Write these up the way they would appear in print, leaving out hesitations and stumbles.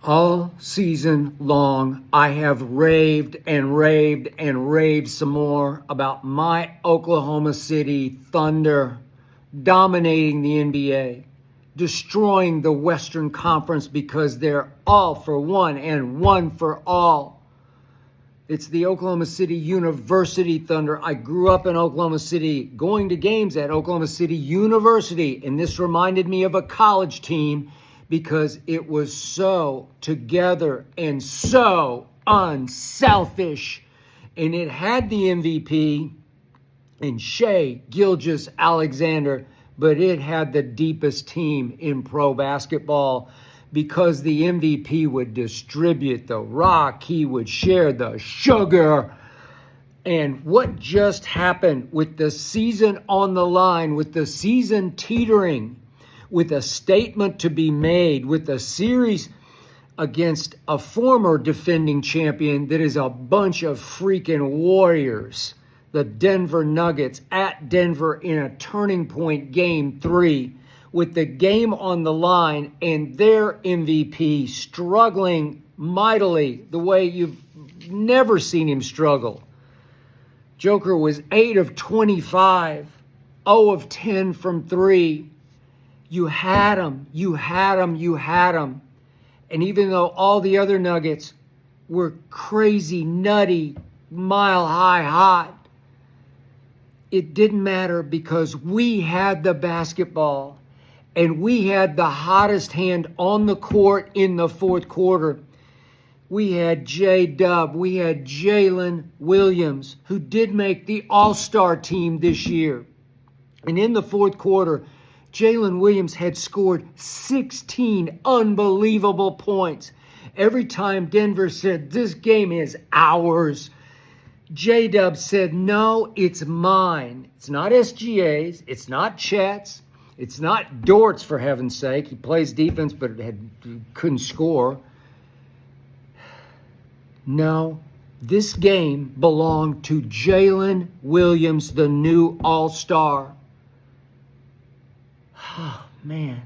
All season long, I have raved and raved and raved some more about my Oklahoma City Thunder dominating the NBA, destroying the Western Conference because they're all for one and one for all. It's the Oklahoma City University Thunder. I grew up in Oklahoma City, going to games at Oklahoma City University, and this reminded me of a college team because it was so together and so unselfish. And it had the MVP in Shai Gilgeous-Alexander, but it had the deepest team in pro basketball because the MVP would distribute the rock, he would share the sugar. And what just happened with the season on the line, with the season teetering, with a statement to be made, with a series against a former defending champion that is a bunch of freaking warriors, the Denver Nuggets at Denver in a turning point game 3, with the game on the line and their MVP struggling mightily the way you've never seen him struggle. Joker was 8 of 25, 0 of 10 from 3. You had him. And even though all the other Nuggets were crazy, nutty, mile-high hot, it didn't matter because we had the basketball and we had the hottest hand on the court in the fourth quarter. We had Jdub, we had Jaylen Williams, who did make the All-Star team this year. And in the fourth quarter, Jaylen Williams had scored 16 unbelievable points. Every time Denver said, this game is ours, Jdub said, no, it's mine. It's not SGA's. It's not Chet's. It's not Dort's, for heaven's sake. He plays defense, but couldn't score. No, this game belonged to Jaylen Williams, the new All-Star. Oh, man.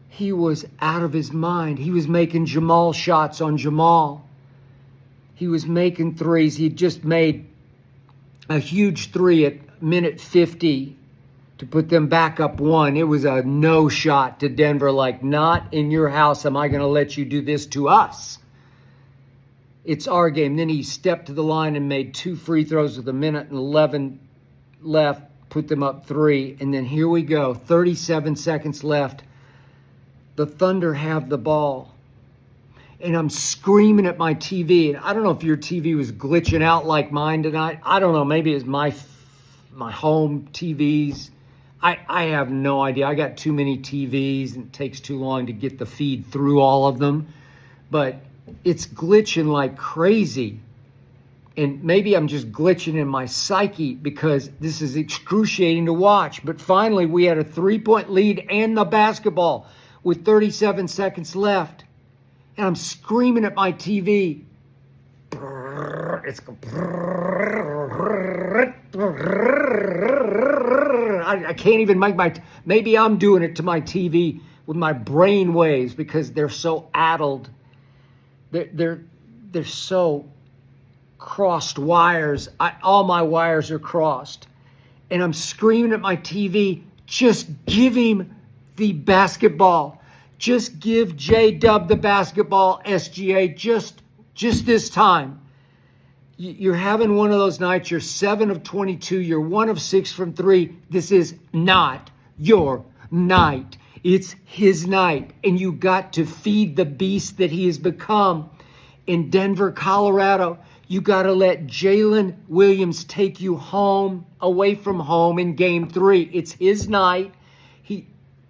He was out of his mind. He was making Jamal shots on Jamal. He was making threes. He just made a huge 3 at minute 50 to put them back up 1. It was a no shot to Denver, like, not in your house am I going to let you do this to us. It's our game. Then he stepped to the line and made 2 free throws with 1:11 left, put them up 3. And then here we go, 37 seconds left. The Thunder have the ball. And I'm screaming at my TV. And I don't know if your TV was glitching out like mine tonight. I don't know. Maybe it's my home TVs. I have no idea. I got too many TVs and it takes too long to get the feed through all of them. But it's glitching like crazy. And maybe I'm just glitching in my psyche because this is excruciating to watch. But finally, we had a 3-point lead and the basketball with 37 seconds left. And I'm screaming at my TV. I can't even make maybe I'm doing it to my TV with my brain waves because they're so addled. They're so crossed wires. All my wires are crossed. And I'm screaming at my TV, just give him the basketball. Just give Jdub the basketball, SGA, just this time. You're having one of those nights. You're 7 of 22. You're 1 of 6 from 3. This is not your night. It's his night. And you got to feed the beast that he has become in Denver, Colorado. You got to let Jaylen Williams take you home, away from home in game 3. It's his night.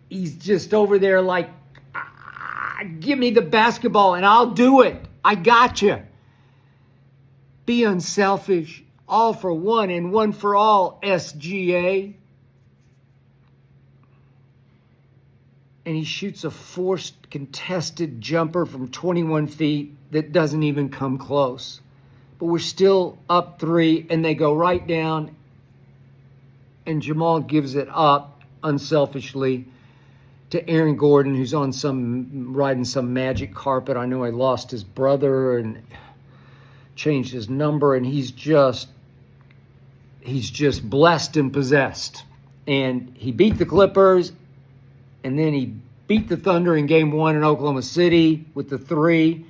He's just over there like, give me the basketball and I'll do it. I got you. Be unselfish. All for one and one for all, SGA. And he shoots a forced, contested jumper from 21 feet that doesn't even come close. But we're still up 3, and they go right down, and Jamal gives it up unselfishly. to Aaron Gordon, who's riding some magic carpet. I know he lost his brother and changed his number, and he's just blessed and possessed. And he beat the Clippers, and then he beat the Thunder in Game 1 in Oklahoma City with the 3.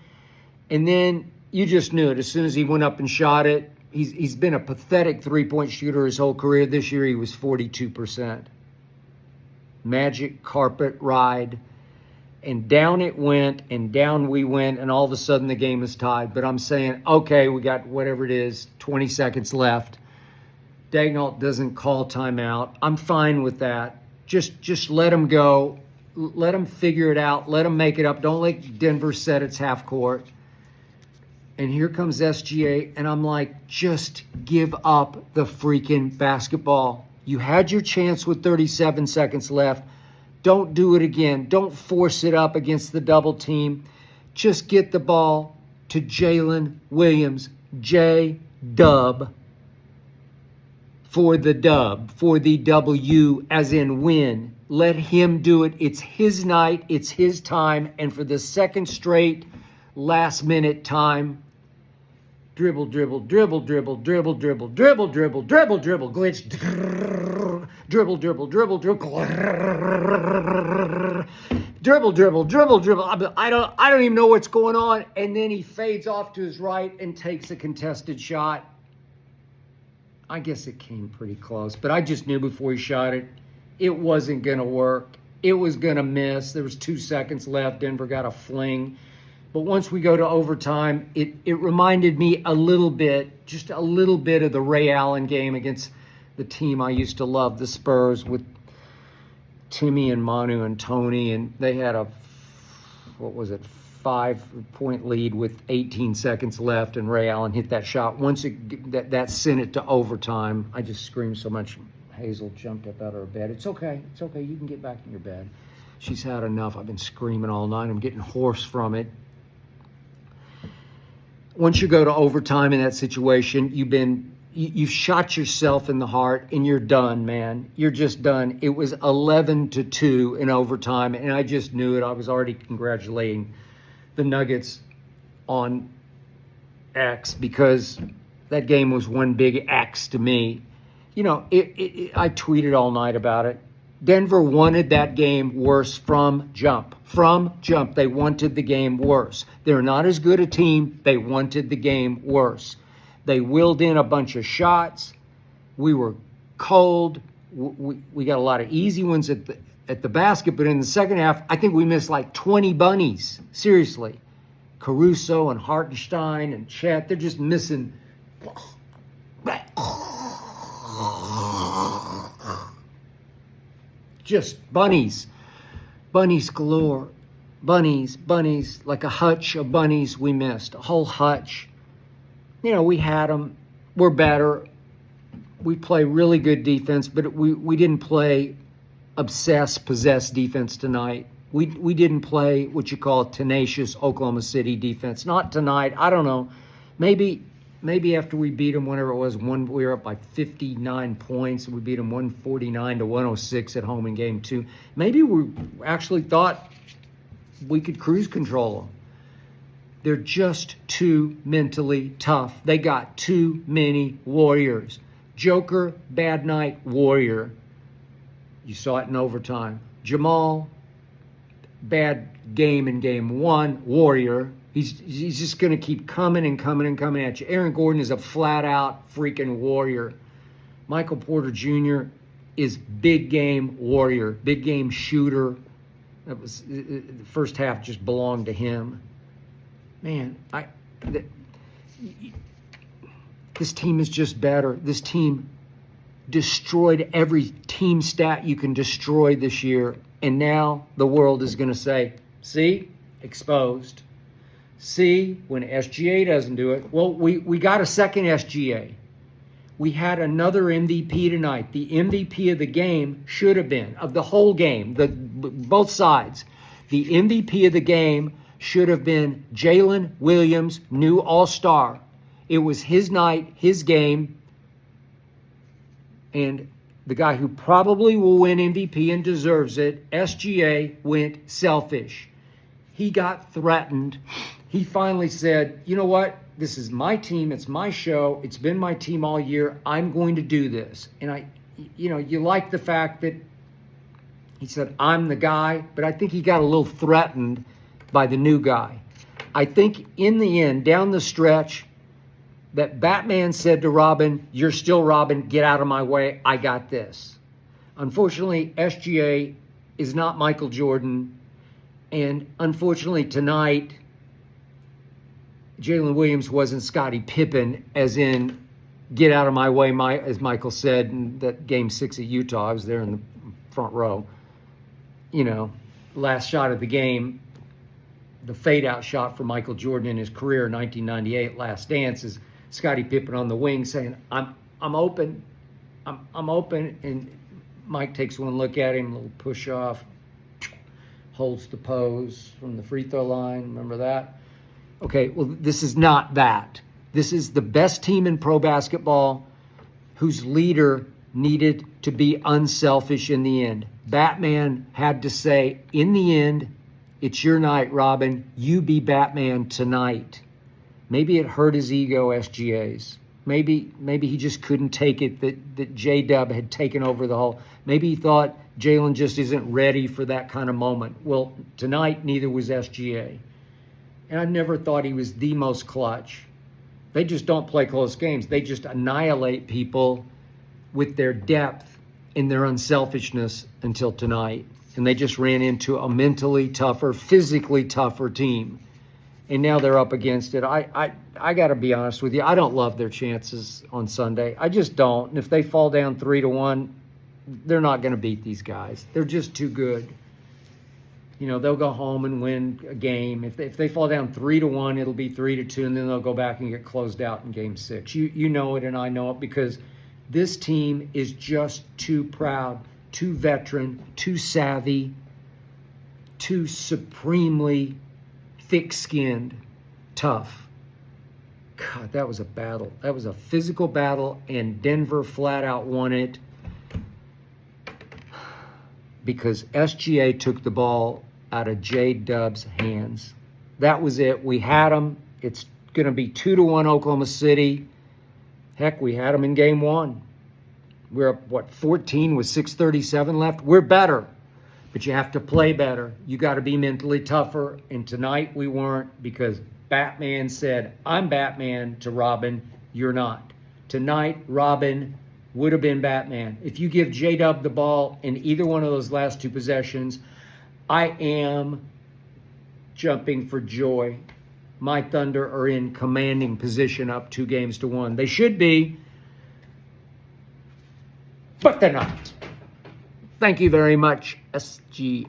And then you just knew it. As soon as he went up and shot it, he's been a pathetic three-point shooter his whole career. This year he was 42%. Magic carpet ride. And down it went, and down we went, and all of a sudden the game is tied. But I'm saying, okay, we got whatever it is, 20 seconds left. Daignault doesn't call timeout. I'm fine with that. Just let him go. Let him figure it out. Let him make it up. Don't let Denver set its half court. And here comes SGA, and I'm like, just give up the freaking basketball. You had your chance with 37 seconds left. Don't do it again. Don't force it up against the double team. Just get the ball to Jaylen Williams, Jdub, for the dub, for the W, as in win. Let him do it. It's his night. It's his time. And for the second straight last-minute time, dribble, dribble, dribble, dribble, dribble, dribble, dribble, dribble, dribble, dribble, glitch, dribble, dribble, dribble, dribble, dribble, dribble, dribble, dribble. I don't even know what's going on. And then he fades off to his right and takes a contested shot. I guess it came pretty close, but I just knew before he shot it, it wasn't going to work. It was going to miss. There was 2 seconds left. Denver got a fling. But once we go to overtime, it reminded me a little bit, just a little bit of the Ray Allen game against the team I used to love, the Spurs, with Timmy and Manu and Tony. And they had a, 5-point lead with 18 seconds left, and Ray Allen hit that shot. Once that sent it to overtime, I just screamed so much. Hazel jumped up out of her bed. It's okay. It's okay. You can get back in your bed. She's had enough. I've been screaming all night. I'm getting hoarse from it. Once you go to overtime in that situation, you've shot yourself in the heart, and you're done, man. You're just done. It was 11-2 in overtime, and I just knew it. I was already congratulating the Nuggets on X, because that game was one big X to me. You know, I tweeted all night about it. Denver wanted that game worse from jump. From jump, they wanted the game worse. They're not as good a team. They wanted the game worse. They willed in a bunch of shots. We were cold. We got a lot of easy ones at the basket, but in the second half, I think we missed like 20 bunnies. Seriously. Caruso and Hartenstein and Chet, they're just missing. Just bunnies. Bunnies galore. Bunnies, like a hutch of bunnies we missed. A whole hutch. You know, we had them. We're better. We play really good defense, but we didn't play obsessed, possessed defense tonight. We didn't play what you call tenacious Oklahoma City defense. Not tonight. I don't know. Maybe after we beat them, whenever it was, we were up by 59 points. We beat them 149-106 at home in Game 2. Maybe we actually thought we could cruise control them. They're just too mentally tough. They got too many warriors. Joker, bad night, warrior. You saw it in overtime. Jamal, bad game in Game 1, warrior. He's just going to keep coming and coming and coming at you. Aaron Gordon is a flat-out freaking warrior. Michael Porter Jr. is big game warrior, big game shooter. That was the first half just belonged to him. Man, this team is just better. This team destroyed every team stat you can destroy this year, and now the world is going to say, see, exposed. See, when SGA doesn't do it. Well, we got a second SGA. We had another MVP tonight. The MVP of the game should have been, of the whole game, both sides. The MVP of the game should have been Jaylen Williams, new All-Star. It was his night, his game, and the guy who probably will win MVP and deserves it, SGA, went selfish. He got threatened. He finally said, you know what? This is my team. It's my show. It's been my team all year. I'm going to do this. And you like the fact that he said, I'm the guy, but I think he got a little threatened by the new guy. I think in the end, down the stretch, that Batman said to Robin, you're still Robin, get out of my way, I got this. Unfortunately, SGA is not Michael Jordan, and unfortunately tonight, Jaylen Williams wasn't Scottie Pippen, as in, get out of my way, as Michael said in that Game 6 at Utah. I was there in the front row. Last shot of the game, the fade-out shot for Michael Jordan in his career, 1998, Last Dance, is Scottie Pippen on the wing saying, I'm open, I'm open, and Mike takes one look at him, a little push-off, holds the pose from the free throw line. Remember that? Okay, well, this is not that. This is the best team in pro basketball whose leader needed to be unselfish in the end. Batman had to say, in the end, it's your night, Robin. You be Batman tonight. Maybe it hurt his ego, SGA's. Maybe he just couldn't take it that Jdub had taken over the whole. Maybe he thought Jaylen just isn't ready for that kind of moment. Well, tonight, neither was SGA. And I never thought he was the most clutch. They just don't play close games. They just annihilate people with their depth and their unselfishness until tonight. And they just ran into a mentally tougher, physically tougher team. And now they're up against it. I got to be honest with you. I don't love their chances on Sunday. I just don't. And if they fall down 3-1, they're not going to beat these guys. They're just too good. They'll go home and win a game. If they fall down 3-1, it'll be 3-2, and then they'll go back and get closed out in Game 6. You know it, and I know it, because this team is just too proud, too veteran, too savvy, too supremely thick-skinned, tough. God, that was a battle. That was a physical battle, and Denver flat out won it because SGA took the ball out of Jdub's hands. That was it. We had them. It's going to be 2-1 Oklahoma City. Heck, we had them in Game 1. We're up, 14 with 6:37 left? We're better, but you have to play better. You got to be mentally tougher, and tonight we weren't, because Batman said, I'm Batman to Robin, you're not. Tonight, Robin would have been Batman. If you give Jdub the ball in either one of those last two possessions, I am jumping for joy. My Thunder are in commanding position, up 2-1. They should be, but they're not. Thank you very much, SG.